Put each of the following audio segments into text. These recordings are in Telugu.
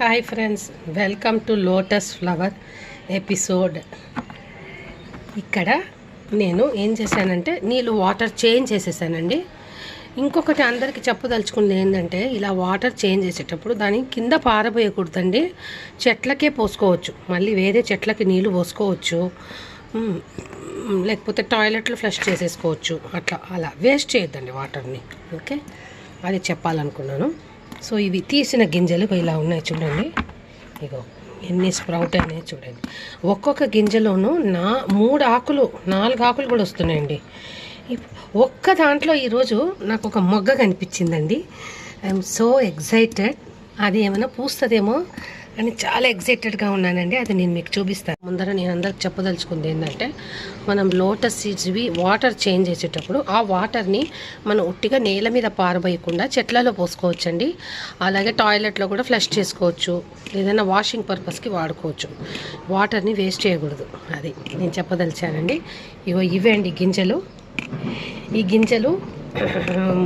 Hi friends, welcome to lotus flower episode. ఇక్కడ నేను ఏం చేశానంటే వాటర్ చేంజ్ చేసేసానండి. ఇంకొకటి అందరికీ చెప్పదలుచుకుంది ఏంటంటే, ఇలా వాటర్ చేంజ్ చేసేటప్పుడు దాని కింద పారబోయకూడదండి. చెట్లకే పోసుకోవచ్చు, మళ్ళీ వేరే చెట్లకి నీళ్ళు పోసుకోవచ్చు, లేకపోతే టాయిలెట్లో ఫ్లష్ చేసేసుకోవచ్చు. అలా వేస్ట్ చేయొద్దండి వాటర్ని. ఓకే, అది చెప్పాలనుకున్నాను. సో ఇవి తీసిన గింజలు ఇలా ఉన్నాయి చూడండి. ఇగో ఎన్ని స్ప్రౌట్ అయినాయి చూడండి. ఒక్కొక్క గింజలోనూ 3 ఆకులు 4 ఆకులు కూడా వస్తున్నాయండి. ఒక్క దాంట్లో ఈరోజు నాకు ఒక మొగ్గ కనిపించిందండి. I'm so excited. అది ఏమైనా పూస్తుందేమో అని చాలా ఎగ్జైటెడ్గా ఉన్నానండి. అది నేను మీకు చూపిస్తాను. ముందర నేను అందరికి చెప్పదలుచుకుంది ఏంటంటే, మనం లోటస్ సీడ్స్వి వాటర్ చేంజ్ చేసేటప్పుడు ఆ వాటర్ని మనం ఉట్టిగా నేల మీద పారబోయకుండా చెట్లలో పోసుకోవచ్చండి. అలాగే టాయిలెట్లో కూడా ఫ్లష్ చేసుకోవచ్చు, ఏదైనా వాషింగ్ పర్పస్కి వాడుకోవచ్చు. వాటర్ని వేస్ట్ చేయకూడదు, అది నేను చెప్పదలిచానండి. ఇవే అండి గింజలు. ఈ గింజలు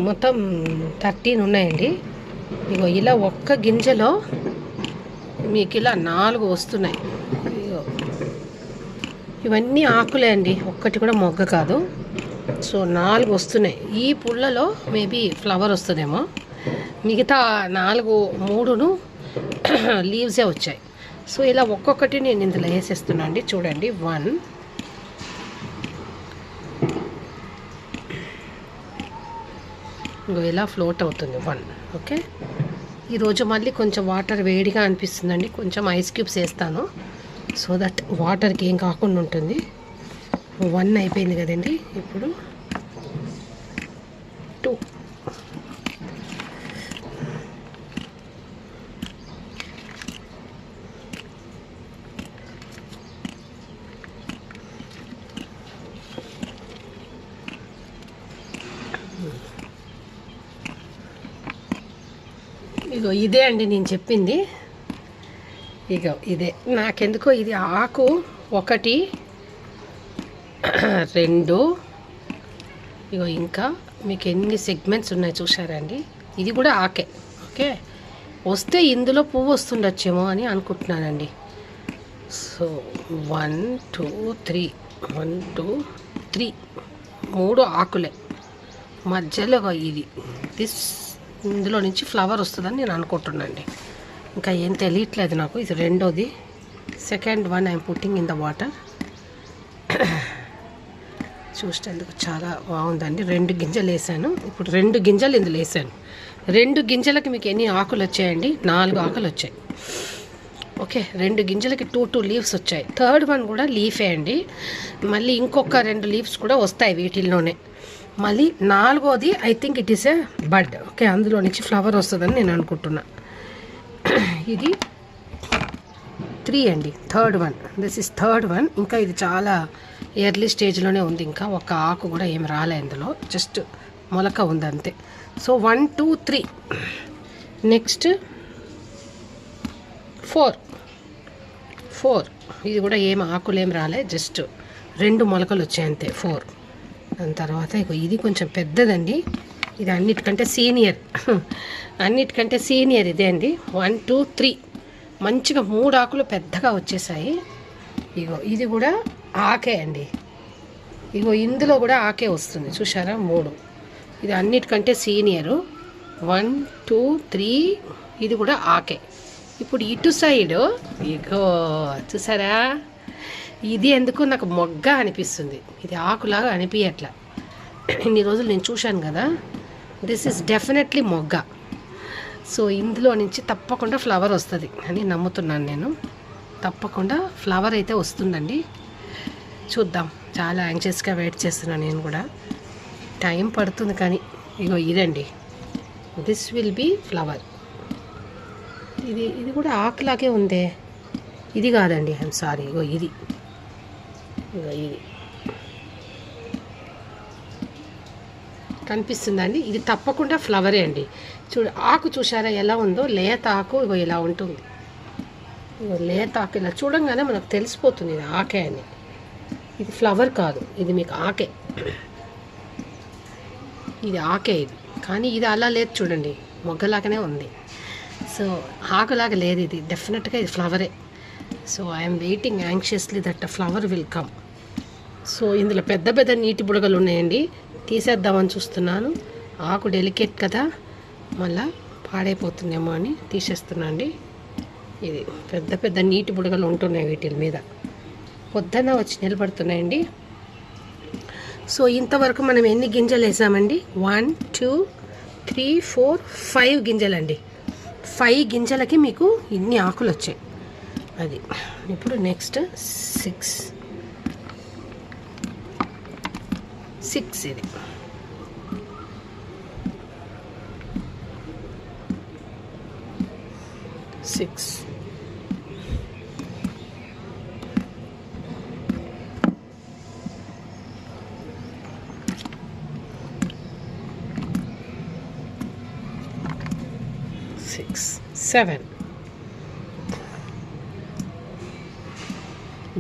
మొత్తం 13 ఉన్నాయండి. ఇలా ఒక్క గింజలో మీకు ఇలా 4 వస్తున్నాయి. ఇవన్నీ ఆకులే అండి, ఒక్కటి కూడా మొగ్గ కాదు. సో 4 వస్తున్నాయి. ఈ పుల్లలో మేబీ ఫ్లవర్ వస్తుందేమో. మిగతా 3 లీవ్సే వచ్చాయి. సో ఇలా ఒక్కొక్కటి నేను ఇందులో వేసేస్తున్నా అండి. చూడండి, 1 ఇలా ఫ్లోట్ అవుతుంది 1. ఓకే, ఈరోజు మళ్ళీ కొంచెం వాటర్ వేడిగా అనిపిస్తుందండి. కొంచెం ఐస్ క్యూబ్స్ వేస్తాను, సో దట్ వాటర్కి ఏం కాకుండా ఉంటుంది. 1 అయిపోయింది కదండి. ఇప్పుడు 2. ఇదే అండి నేను చెప్పింది. ఇదే నాకెందుకో ఇది ఆకు 1 2 ఇంకా మీకు ఎన్ని సెగ్మెంట్స్ ఉన్నాయి చూసారా అండి. ఇది కూడా ఆకే. ఓకే, వస్తే ఇందులో పువ్వు వస్తుండొచ్చేమో అని అనుకుంటున్నానండి. సో 1 2 3 1 2 3 3 ఆకులే. మధ్యలో ఇది ఇందులో నుంచి ఫ్లవర్ వస్తుందని నేను అనుకుంటున్నానండి. ఇంకా ఏం తెలియట్లేదు నాకు. ఇది రెండోది. Second one I'm putting in the water. చూసేందుకు చాలా బాగుందండి. 2 గింజలు వేసాను. ఇప్పుడు 2 గింజలు ఇందులో వేసాను. 2 గింజలకి మీకు ఎన్ని ఆకులు వచ్చాయండి? 4 ఆకులు వచ్చాయి. ఓకే, 2 గింజలకి 2 లీవ్స్ వచ్చాయి. థర్డ్ వన్ కూడా లీఫే అండి. మళ్ళీ ఇంకొక 2 లీవ్స్ కూడా వస్తాయి వీటిల్లోనే. మళ్ళీ 4వది I think it is a bud. Okay, అందులో నుంచి ఫ్లవర్ వస్తుందని నేను అనుకుంటున్నా. ఇది 3 అండి, third one. This is third one. ఇంకా ఇది చాలా ఎర్లీ స్టేజ్లోనే ఉంది. ఇంకా ఒక ఆకు కూడా ఏం రాలే ఇందులో, జస్ట్ మొలక ఉంది అంతే. సో 1 2 3. నెక్స్ట్ 4. ఇది కూడా ఏం ఆకులు ఏం రాలే, జస్ట్ 2 మొలకలు వచ్చాయి అంతే. 4. దాని తర్వాత ఇది కొంచెం పెద్దదండి. ఇది అన్నిటికంటే సీనియర్ ఇదే అండి. 1 2 3 మంచిగా 3 ఆకులు పెద్దగా వచ్చేసాయి. ఇది కూడా ఆకే అండి. ఇందులో కూడా ఆకే వస్తుంది చూసారా, 3. ఇది అన్నిటికంటే సీనియరు. 1 2 3. ఇది కూడా ఆకే. ఇప్పుడు ఇటు సైడు చూసారా, ఇది ఎందుకు నాకు మొగ్గ అనిపిస్తుంది. ఇది ఆకులాగా అనిపించట్లా. ఇన్ని రోజులు నేను చూశాను కదా. దిస్ ఈజ్ డెఫినెట్లీ మొగ్గ. సో ఇందులో నుంచి తప్పకుండా ఫ్లవర్ వస్తుంది అని నమ్ముతున్నాను నేను. తప్పకుండా ఫ్లవర్ అయితే వస్తుందండి. చూద్దాం, చాలా యాంగ్షియస్గా వెయిట్ చేస్తున్నాను నేను కూడా. టైం పడుతుంది కానీ ఇదండి, దిస్ విల్ బీ ఫ్లవర్. ఇది కూడా ఆకులాగే ఉందే. ఇది కాదండి, ఐఎమ్ సారీ. ఇది కనిపిస్తుందండి. ఇది తప్పకుండా ఫ్లవరే అండి. ఆకు చూసారా ఎలా ఉందో, లేత ఆకు ఇలా ఉంటుంది. లేత ఆకు ఇలా చూడంగానే మనకు తెలిసిపోతుంది ఇది ఆకే అని. ఇది ఫ్లవర్ కాదు, ఇది మీకు ఆకే. ఇది ఆకే ఇది, కానీ ఇది అలా లేదు చూడండి, మొగ్గలాగానే ఉంది. సో ఆకులాగా లేదు, ఇది డెఫినెట్గా ఇది ఫ్లవరే. So I'm waiting anxiously that flower will come. So ఇందులో పెద్ద పెద్ద నీటి బుడగలు ఉన్నాయండి, తీసేద్దామని చూస్తున్నాను. ఆకు డెలికేట్ కదా, మళ్ళా పాడైపోతుందేమో అని తీసేస్తున్నా అండి. ఇది పెద్ద పెద్ద నీటి బుడగలు ఉంటున్నాయి వీటి మీద, పొద్దున్న వచ్చి నిలబడుతున్నాయండి. సో ఇంతవరకు మనం ఎన్ని గింజలు వేసామండి? 1 2 3 4 5 గింజలండి. 5 గింజలకి మీకు ఇన్ని ఆకులు వచ్చాయి. అది ఇప్పుడు నెక్స్ట్ 6 ఇది. Six seven.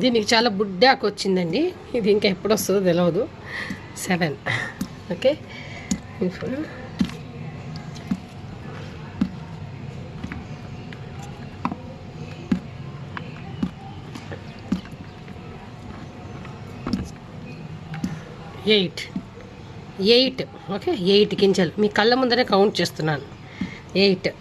దీనికి చాలా బుడ్డాకు వచ్చిందండి, ఇది ఇంకా ఎప్పుడు వస్తుందో తెలియదు. 7. ఓకే, ఇప్పుడు 8. ఓకే, 8 గింజలు మీ కళ్ళ ముందరే కౌంట్ చేస్తున్నాను. 8.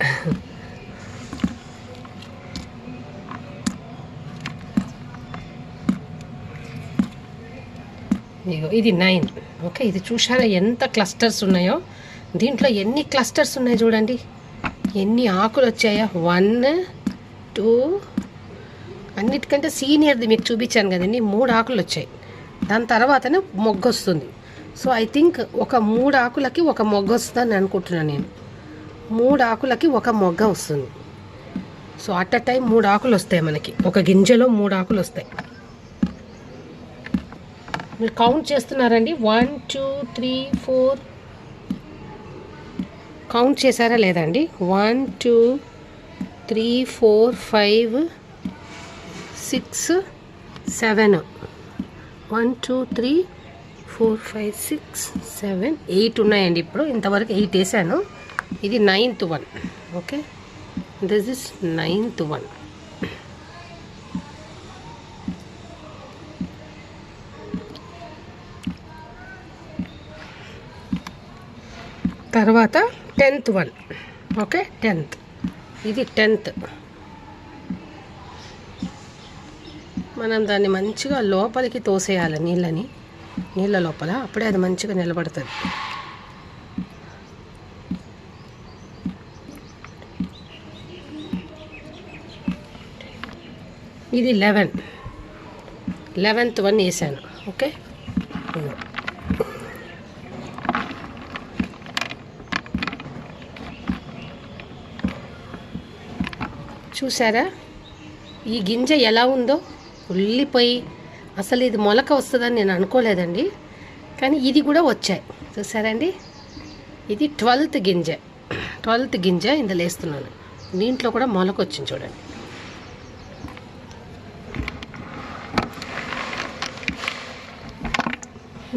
ఇది 9. ఓకే, ఇది చూసారా ఎంత క్లస్టర్స్ ఉన్నాయో? దీంట్లో ఎన్ని క్లస్టర్స్ ఉన్నాయి చూడండి, ఎన్ని ఆకులు వచ్చాయో. 1 2, అన్నిటికంటే సీనియర్ది మీకు చూపించాను కదండి, 3 ఆకులు వచ్చాయి. దాని తర్వాతనే మొగ్గ వస్తుంది. సో ఐ థింక్ ఒక 3 ఆకులకి ఒక మొగ్గ వస్తుందని అనుకుంటున్నాను నేను. 3 ఆకులకి ఒక మొగ్గ వస్తుంది. సో అట్ అ టైం 3 ఆకులు వస్తాయి మనకి, ఒక గింజలో 3 ఆకులు వస్తాయి. మీరు కౌంట్ చేస్తున్నారండి? 1 2 3 4 కౌంట్ చేశారా లేదండి? 1 2 3 4 5 6 7. 1 2 3 4 5 6 7 8 ఉన్నాయండి. ఇప్పుడు ఇంతవరకు 8 వేసాను. ఇది 9th one. Okay, this is 9th one. తర్వాత 10th one. Okay, 10th. ఇది 10th. మనం దాన్ని మంచిగా లోపలికి తోసేయాలి, నీళ్ళ లోపల, అప్పుడే అది మంచిగా నిలబడుతుంది. ఇది 11th one వేసాను. ఓకే, చూసారా ఈ గింజ ఎలా ఉందో? ఉల్లిపోయి అసలు ఇది మొలక వస్తుందని నేను అనుకోలేదండి, కానీ ఇది కూడా వచ్చాయి. చూసారండి, ఇది 12th గింజ ఇందులో వేస్తున్నాను. దీంట్లో కూడా మొలక వచ్చింది చూడండి.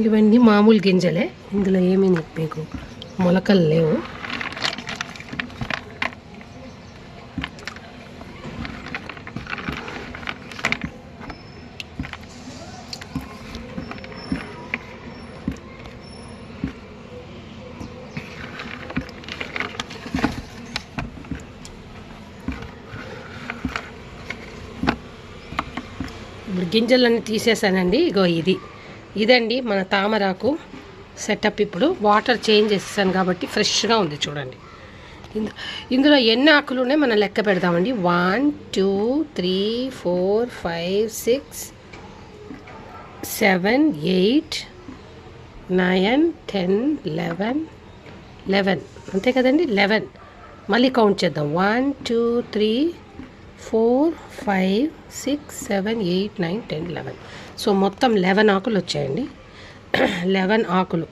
ఇవన్నీ మామూలు గింజలే, ఇందులో ఏమీ మీకు మొలకలు లేవు. ఇప్పుడు గింజలన్నీ తీసేసానండి. ఇగో ఇదండి మన తామరాకు సెటప్. ఇప్పుడు వాటర్ చేంజ్ చేసేసాను కాబట్టి ఫ్రెష్గా ఉంది చూడండి. ఇందులో ఎన్ని ఆకులు ఉన్నాయి మనం లెక్క పెడదామండి. 1 2 3 4 5 6 7 8 9 10 11 అంతే కదండి. 11 మళ్ళీ కౌంట్ చేద్దాం. 1 2 3 4 5 6 7 8 9 10 11. సో మొత్తం 11 ఆకులు వచ్చాయండి. 11 ఆకులు,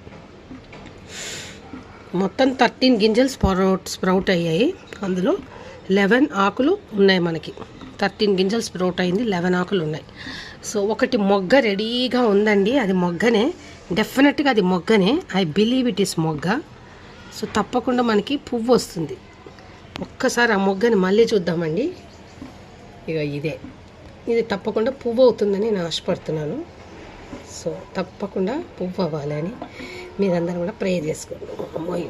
మొత్తం 13 గింజలు స్ప్రౌట్ అయ్యాయి. అందులో 11 ఆకులు ఉన్నాయి మనకి. 13 గింజలు స్ప్రౌట్ అయింది, 11 ఆకులు ఉన్నాయి. సో ఒకటి మొగ్గ రెడీగా ఉందండి, అది మొగ్గనే, డెఫినెట్గా అది మొగ్గనే. ఐ బిలీవ్ ఇట్ ఈస్ మొగ్గ. సో తప్పకుండా మనకి పువ్వు వస్తుంది. ఒక్కసారి ఆ మొగ్గని మళ్ళీ చూద్దామండి. ఇక ఇది తప్పకుండా పువ్వు అవుతుందని నేను ఆశపడుతున్నాను. సో తప్పకుండా పువ్వు అవ్వాలి అని మీరందరూ కూడా ప్రే చేసుకోండి. అమ్మోయ్